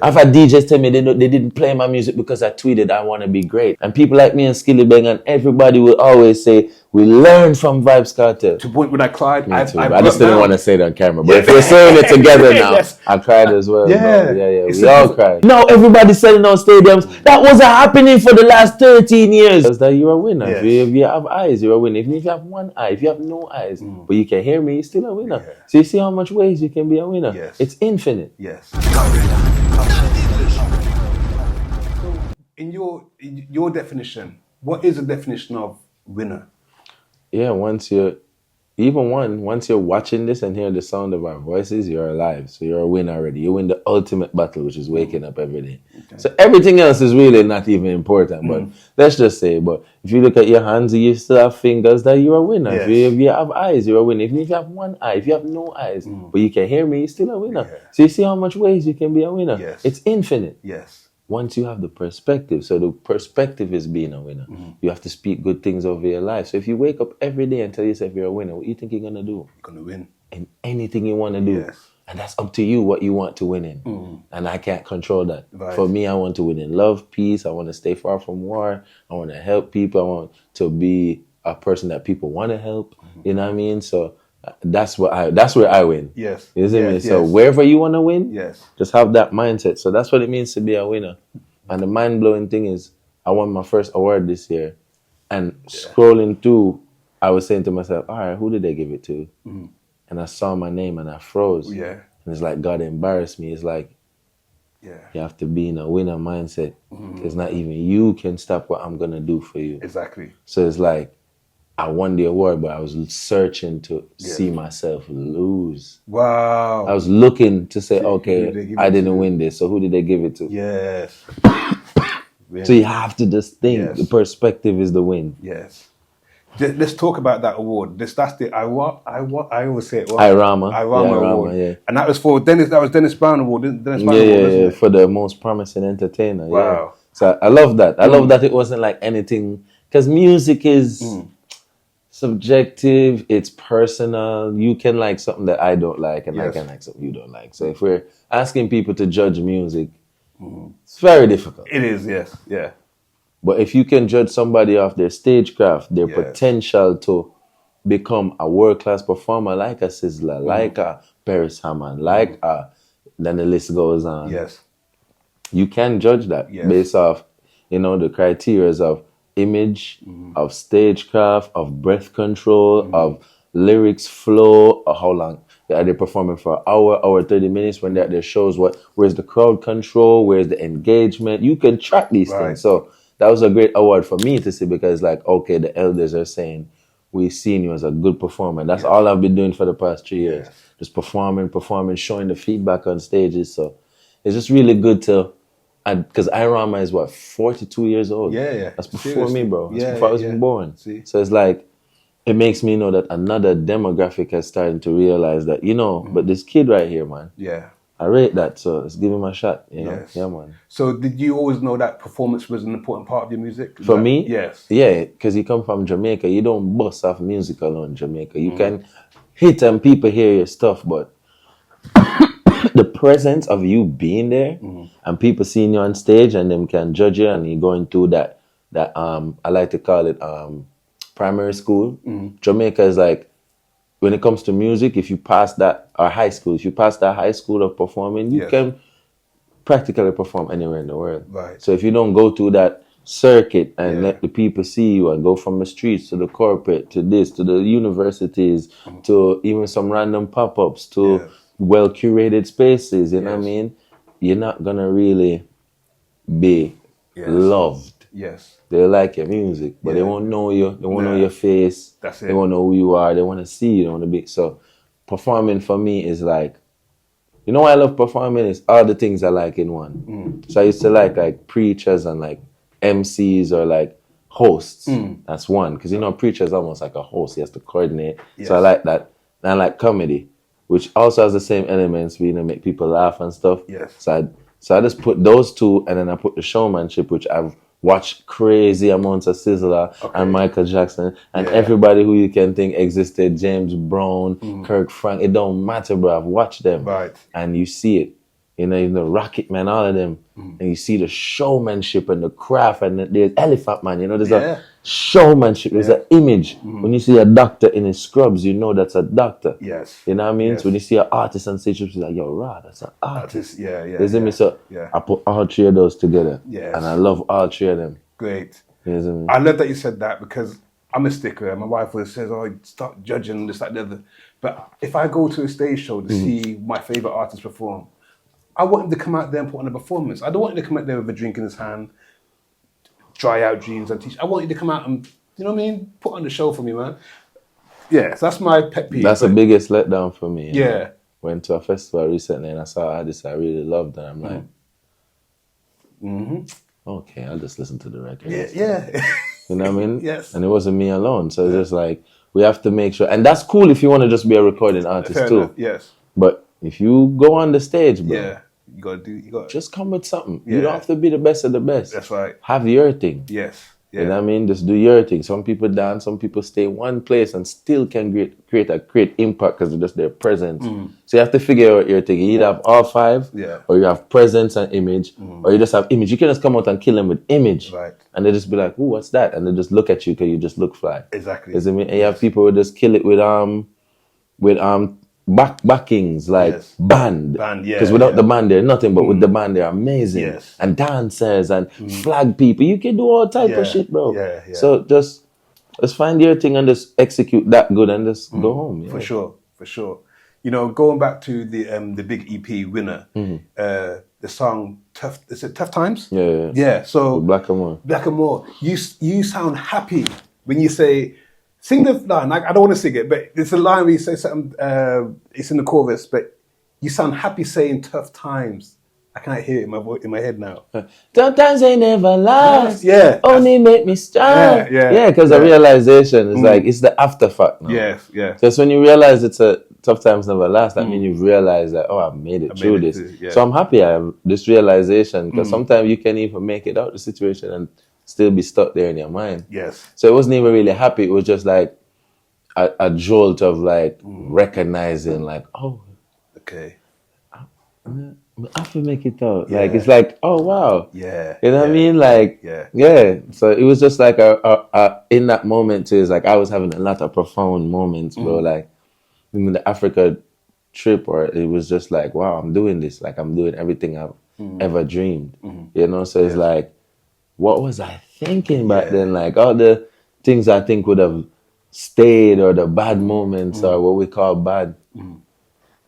I've had DJs tell me they didn't play my music because I tweeted I want to be great. And people like me and Skilly Bang and everybody will always say, we learn from Vybz Kartel. To the point when I cried, I just didn't want to say it on camera. But if we're saying it together now, yes. I cried as well. Yeah. We all cried. Now everybody's selling out stadiums. That wasn't happening for the last 13 years. That's that you're a winner. Yes. If you have eyes, you're a winner. Even if you have one eye, if you have no eyes, but you can hear me, you're still a winner. Yeah. So you see how much ways you can be a winner. Yes. It's infinite. Yes. In your definition, what is the definition of winner? Yeah, once you're watching this and hearing the sound of our voices, you're alive. So you're a winner already. You win the ultimate battle, which is waking up every day. Okay. So everything else is really not even important. But let's just say, but if you look at your hands, you still have fingers, that you're a winner. Yes. If you have eyes, you're a winner. Even if you have one eye, if you have no eyes, but you can hear me, you're still a winner. Yeah. So you see how much ways you can be a winner. Yes. It's infinite. Yes. Once you have the perspective, so the perspective is being a winner. You have to speak good things over your life. So if you wake up every day and tell yourself you're a winner, what do you think you're going to do? You're going to win. In anything you want to do. Yes. And that's up to you what you want to win in. And I can't control that. Right. For me, I want to win in love, peace. I want to stay far from war. I want to help people. I want to be a person that people want to help. You know what I mean? So that's where I win. Yes. You see me? So wherever you want to win, just have that mindset. So that's what it means to be a winner. And the mind-blowing thing is, I won my first award this year. And scrolling through, I was saying to myself, all right, who did they give it to? And I saw my name and I froze. Yeah. And it's like God embarrassed me. It's like, you have to be in a winner mindset. It's not even you can stop what I'm going to do for you. Exactly. So it's like, I won the award, but I was searching to see myself lose. Wow. I was looking to say, okay, I didn't win this, so who did they give it to? Yes. So you have to just think the perspective is the win. Yes. Let's talk about that award. That's the I always say it. Irama Award. Yeah. And that was for Dennis. That was Dennis Brown Award. Dennis Brown Award, wasn't it? For the most promising entertainer. Wow. Yeah. So I love that. I love that it wasn't like anything, because music is subjective, it's personal. You can like something that I don't like, and I can like something you don't like. So if we're asking people to judge music, it's very difficult. It is, yes, yeah. But if you can judge somebody off their stagecraft, their potential to become a world-class performer, like a Sizzler, like a Paris Hammond, like a, then the list goes on. Yes. You can judge that based off, the criteria of image, of stagecraft, of breath control, of lyrics flow, or how long are they performing for an hour 30 minutes when they're at their shows, where's the crowd control, where's the engagement. You can track these things. So that was a great award for me to see, because like, okay, the elders are saying, we've seen you as a good performer. That's all I've been doing for the past 3 years. Just performing, showing the feedback on stages. So it's just really good to, because Irama is 42 years old. Yeah. That's before me, bro. That's before I was even born. See? So it's like, it makes me know that another demographic has started to realize that, but this kid right here, man. Yeah. I rate that, so let's give him a shot, Yes. Yeah, man. So did you always know that performance was an important part of your music? For me? Yes. Yeah, because you come from Jamaica. You don't bust off music alone in Jamaica. You can hit and people hear your stuff, but the presence of you being there and people seeing you on stage and them can judge you, and you going through that I like to call it primary school. Jamaica is like, when it comes to music, if you pass that, or high school, if you pass that high school of performing, you can practically perform anywhere in the world. Right. So if you don't go through that circuit and let the people see you and go from the streets to the corporate, to this, to the universities, to even some random pop-ups, to well-curated spaces, you know what I mean? You're not going to really be loved. Yes. They like your music, but they won't know you. They won't know your face. That's it. They won't know who you are. They want to see you. They want to be. So performing for me is like, why I love performing is all the things I like in one. So I used to like preachers and like MCs or like hosts. That's one. Because preacher's almost like a host. He has to coordinate. Yes. So I like that. And I like comedy, which also has the same elements, make people laugh and stuff. Yes. So I just put those two, and then I put the showmanship, which I've watched crazy amounts of Sizzler and Michael Jackson and everybody who you can think existed, James Brown, Kirk Frank. It don't matter, bro. I've watched them. Right. And you see it. you know, Rocket Man, all of them. And you see the showmanship and the craft, and there's Elephant Man, you know, there's a showmanship, there's an image. When you see a doctor in his scrubs, you know that's a doctor. Yes. You know what I mean? Yes. So when you see an artist on stage, you're like, yo, rah, that's an artist. Yeah. So I put all three of those together. Yes. And I love all three of them. Great. You know what I mean? I love that you said that because I'm a sticker and my wife always says, oh, stop judging this, that, the other. But if I go to a stage show to see my favourite artist perform, I want him to come out there and put on a performance. I don't want him to come out there with a drink in his hand, dry out jeans and t-shirt. I want you to come out and, you know what I mean, put on the show for me, man. Yeah, so that's my pet peeve. That's the biggest letdown for me. Yeah. Know? Went to a festival recently and I saw an artist I really loved and I'm like, okay, I'll just listen to the record. Yeah. You know what I mean? Yes. And it wasn't me alone. So it's just like, we have to make sure. And that's cool if you want to just be a recording artist Fair too. enough. Yes. But if you go on the stage, bro, you gotta just come with something. Yeah. You don't have to be the best of the best. That's right. Have your thing. Yes. You know what I mean? Just do your thing. Some people dance, some people stay in one place and still can create a great impact because of just their presence. So you have to figure out your thing. You either have all five, or you have presence and image, or you just have image. You can just come out and kill them with image. Right. And they just be like, ooh, what's that? And they just look at you because you just look fly. Exactly. You know what I mean? And you have people who just kill it with backings like band. Because without the band, they're nothing, but with the band, they're amazing. Yes. And dancers and flag people. You can do all type of shit, bro. Yeah. So just find your thing and just execute that good and just go home. For sure. You know, going back to the big EP Winnah, the song Tough, is it Tough Times? Yeah. So Black and More. You sound happy when you say, sing the line. I don't want to sing it, but it's a line where you say something, it's in the chorus, but you sound happy saying tough times. I can't hear it in my head now. Sometimes they never last. Yeah. Only make me strong. Yeah, because the realization is like, it's the after fact now. Yes. Just when you realize it's a tough times never last, that means you've realized that, oh, I've made it through this. So I'm happy I have this realization because sometimes you can even make it out the situation and still be stuck there in your mind. Yes. So it wasn't even really happy. It was just like a jolt of like recognizing like, oh, okay, I have to make it out. Like, it's like, oh, wow. Yeah. You know what I mean? Like, yeah. So it was just like in that moment too, it's like I was having a lot of profound moments, bro. Like in the Africa trip, or it was just like, wow, I'm doing this. Like I'm doing everything I've ever dreamed. You know? So it's like, what was I thinking back then? Like all the things I think would have stayed, or the bad moments, or what we call bad.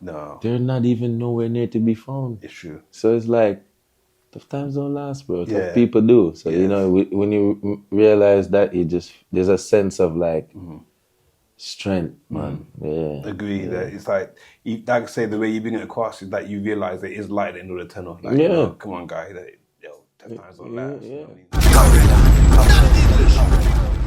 No, they're not even nowhere near to be found. It's true. So it's like, tough times don't last, bro. Tough people do. So you know, when you realize that, there's a sense of like strength, man. Yeah. Agree. That it's like I say the way you bring it across is that you realize there is light at the end of the tunnel. Like, you know, come on, guy. Tough times don't last. You know what I mean?